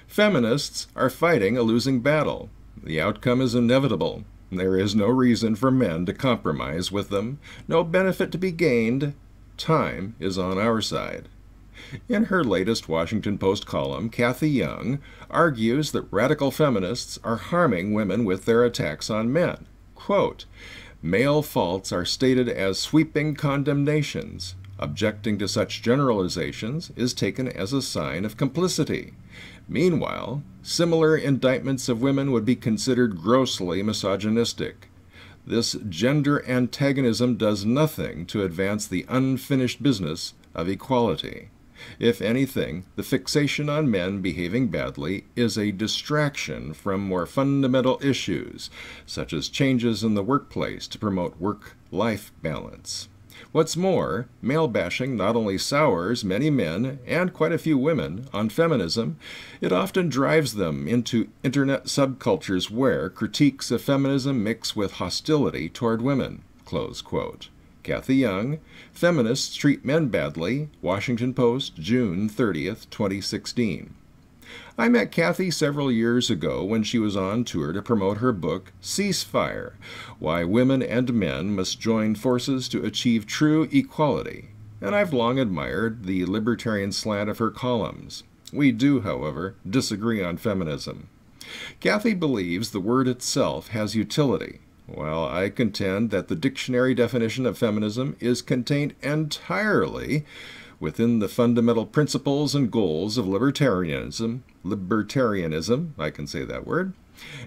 Feminists are fighting a losing battle. The outcome is inevitable. There is no reason for men to compromise with them, no benefit to be gained. Time is on our side. In her latest Washington Post column, Cathy Young argues that radical feminists are harming women with their attacks on men. Quote, "Male faults are stated as sweeping condemnations. Objecting to such generalizations is taken as a sign of complicity. Meanwhile, similar indictments of women would be considered grossly misogynistic. This gender antagonism does nothing to advance the unfinished business of equality. If anything, the fixation on men behaving badly is a distraction from more fundamental issues, such as changes in the workplace to promote work-life balance. What's more, male bashing not only sours many men and quite a few women on feminism, it often drives them into internet subcultures where critiques of feminism mix with hostility toward women." Close quote. Cathy Young, Feminists Treat Men Badly, Washington Post, June 30th, 2016. I met Cathy several years ago when she was on tour to promote her book, Ceasefire: Why Women and Men Must Join Forces to Achieve True Equality, and I've long admired the libertarian slant of her columns. We do, however, disagree on feminism. Cathy believes the word itself has utility, while I contend that the dictionary definition of feminism is contained entirely within the fundamental principles and goals of libertarianism, I can say that word,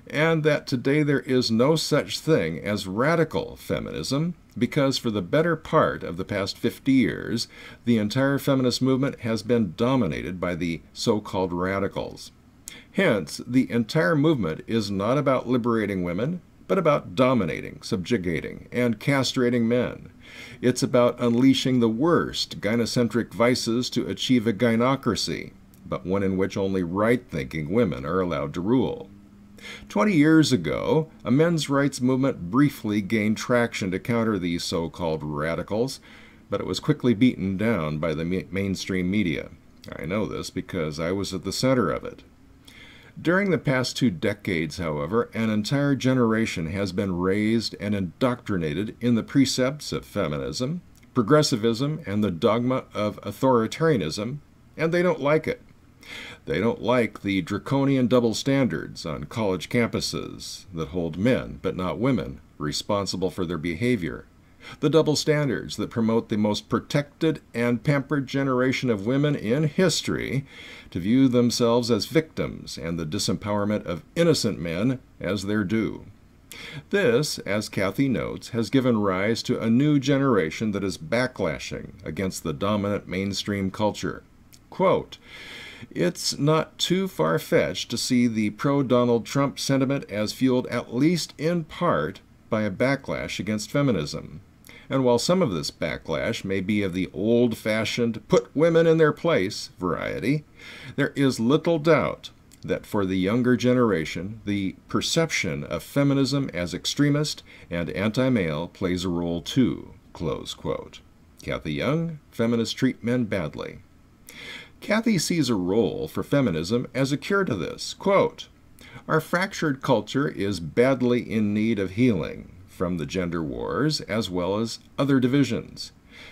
and that today there is no such thing as radical feminism, because for the better part of the past 50 years, the entire feminist movement has been dominated by the so-called radicals. Hence, the entire movement is not about liberating women, but about dominating, subjugating, and castrating men. It's about unleashing the worst gynocentric vices to achieve a gynocracy, but one in which only right-thinking women are allowed to rule. 20 years ago, a men's rights movement briefly gained traction to counter these so-called radicals, but it was quickly beaten down by the mainstream media. I know this because I was at the center of it. During the past 2 decades, however, an entire generation has been raised and indoctrinated in the precepts of feminism, progressivism, and the dogma of authoritarianism, and they don't like it. They don't like the draconian double standards on college campuses that hold men, but not women, responsible for their behavior. The double standards that promote the most protected and pampered generation of women in history to view themselves as victims and the disempowerment of innocent men as their due. This, as Cathy notes, has given rise to a new generation that is backlashing against the dominant mainstream culture. Quote, "It's not too far-fetched to see the pro-Donald Trump sentiment as fueled at least in part by a backlash against feminism. And while some of this backlash may be of the old-fashioned put women in their place variety, there is little doubt that for the younger generation, the perception of feminism as extremist and anti-male plays a role too." Close quote. Cathy Young, Feminists Treat Men Badly. Cathy sees a role for feminism as a cure to this. Quote, "Our fractured culture is badly in need of healing from the gender wars as well as other divisions.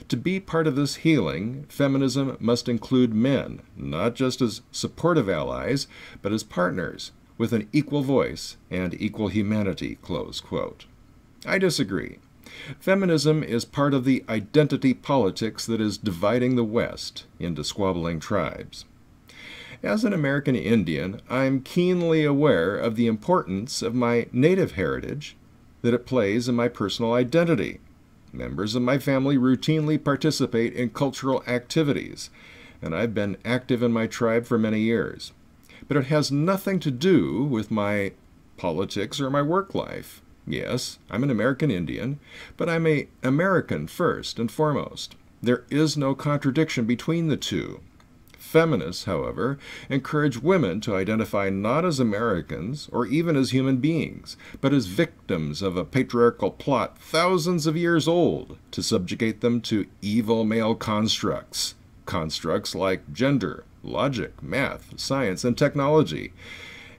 To be part of this healing, feminism must include men, not just as supportive allies, but as partners with an equal voice and equal humanity." Close quote. I disagree. Feminism is part of the identity politics that is dividing the West into squabbling tribes. As an American Indian, I'm keenly aware of the importance of my native heritage that it plays in my personal identity. Members of my family routinely participate in cultural activities, and I've been active in my tribe for many years. But it has nothing to do with my politics or my work life. Yes, I'm an American Indian, but I'm an American first and foremost. There is no contradiction between the two. Feminists, however, encourage women to identify not as Americans or even as human beings, but as victims of a patriarchal plot thousands of years old to subjugate them to evil male constructs like gender, logic, math, science, and technology,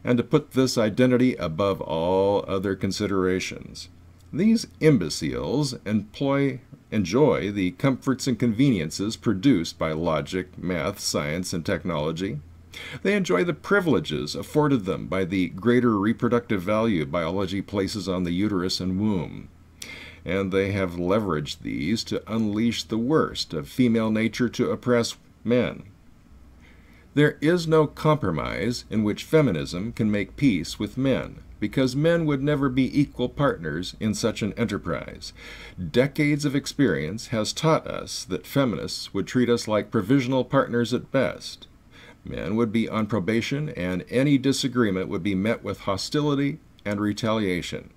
and to put this identity above all other considerations. These imbeciles enjoy the comforts and conveniences produced by logic, math, science, and technology. They enjoy the privileges afforded them by the greater reproductive value biology places on the uterus and womb. And they have leveraged these to unleash the worst of female nature to oppress men. There is no compromise in which feminism can make peace with men, because men would never be equal partners in such an enterprise. Decades of experience has taught us that feminists would treat us like provisional partners at best. Men would be on probation, and any disagreement would be met with hostility and retaliation.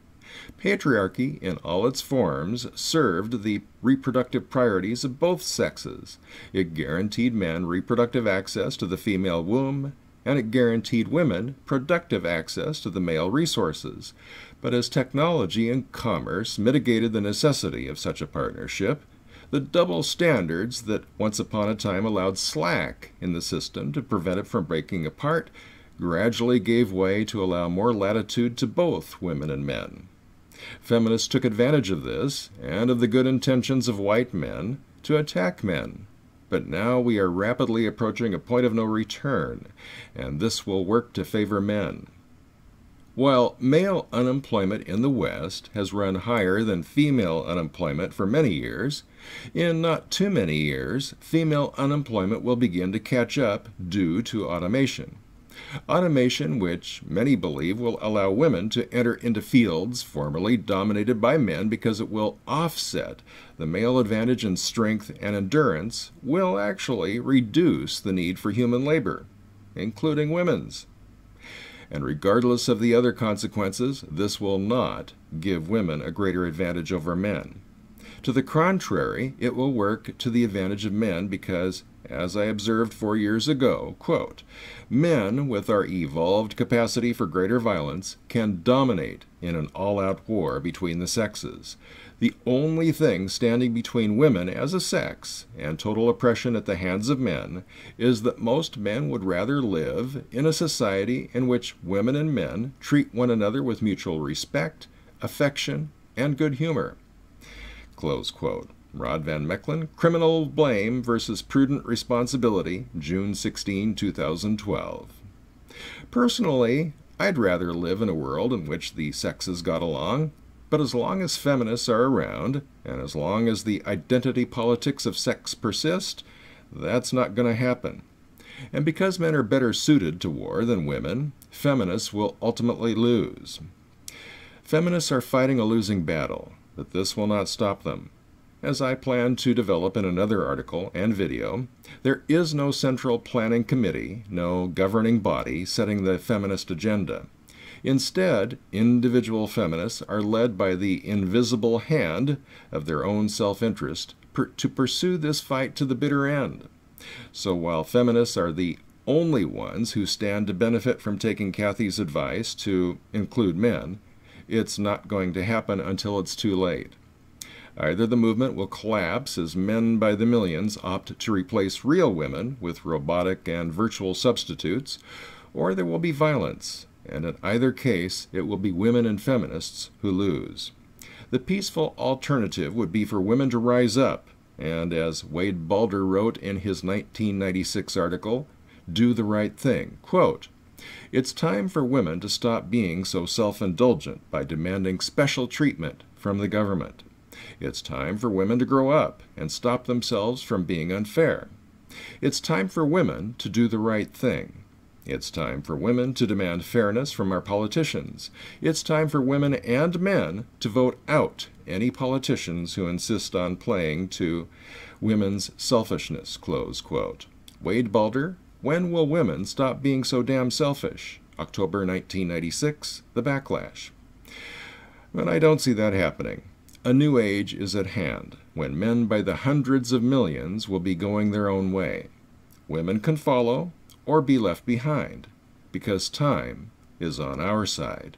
Patriarchy, in all its forms, served the reproductive priorities of both sexes. It guaranteed men reproductive access to the female womb, and it guaranteed women productive access to the male resources. But as technology and commerce mitigated the necessity of such a partnership, the double standards that once upon a time allowed slack in the system to prevent it from breaking apart gradually gave way to allow more latitude to both women and men. Feminists took advantage of this and of the good intentions of white men to attack men. But now we are rapidly approaching a point of no return, and this will work to favor men. While male unemployment in the West has run higher than female unemployment for many years, in not too many years, female unemployment will begin to catch up due to automation. Automation which many believe will allow women to enter into fields formerly dominated by men because it will offset the male advantage in strength and endurance, will actually reduce the need for human labor, including women's. And regardless of the other consequences, this will not give women a greater advantage over men. To the contrary, it will work to the advantage of men because, as I observed 4 years ago, quote, men with our evolved capacity for greater violence can dominate in an all-out war between the sexes. The only thing standing between women as a sex and total oppression at the hands of men is that most men would rather live in a society in which women and men treat one another with mutual respect, affection, and good humor. Close quote. Rod Van Mechelen, Criminal Blame versus Prudent Responsibility, June 16, 2012. Personally, I'd rather live in a world in which the sexes got along, but as long as feminists are around, and as long as the identity politics of sex persist, that's not going to happen. And because men are better suited to war than women, feminists will ultimately lose. Feminists are fighting a losing battle, but this will not stop them. As I plan to develop in another article and video, there is no central planning committee, no governing body setting the feminist agenda. Instead, individual feminists are led by the invisible hand of their own self-interest to pursue this fight to the bitter end. So while feminists are the only ones who stand to benefit from taking Cathy's advice to include men, it's not going to happen until it's too late. Either the movement will collapse as men by the millions opt to replace real women with robotic and virtual substitutes, or there will be violence, and in either case it will be women and feminists who lose. The peaceful alternative would be for women to rise up and, as Wade Balder wrote in his 1996 article, do the right thing. Quote, "It's time for women to stop being so self-indulgent by demanding special treatment from the government. It's time for women to grow up and stop themselves from being unfair. It's time for women to do the right thing. It's time for women to demand fairness from our politicians. It's time for women and men to vote out any politicians who insist on playing to women's selfishness." Close quote. Wade Balder, When Will Women Stop Being So Damn Selfish? October 1996, The Backlash. But I don't see that happening. A new age is at hand, when men by the hundreds of millions will be going their own way. Women can follow or be left behind, because time is on our side.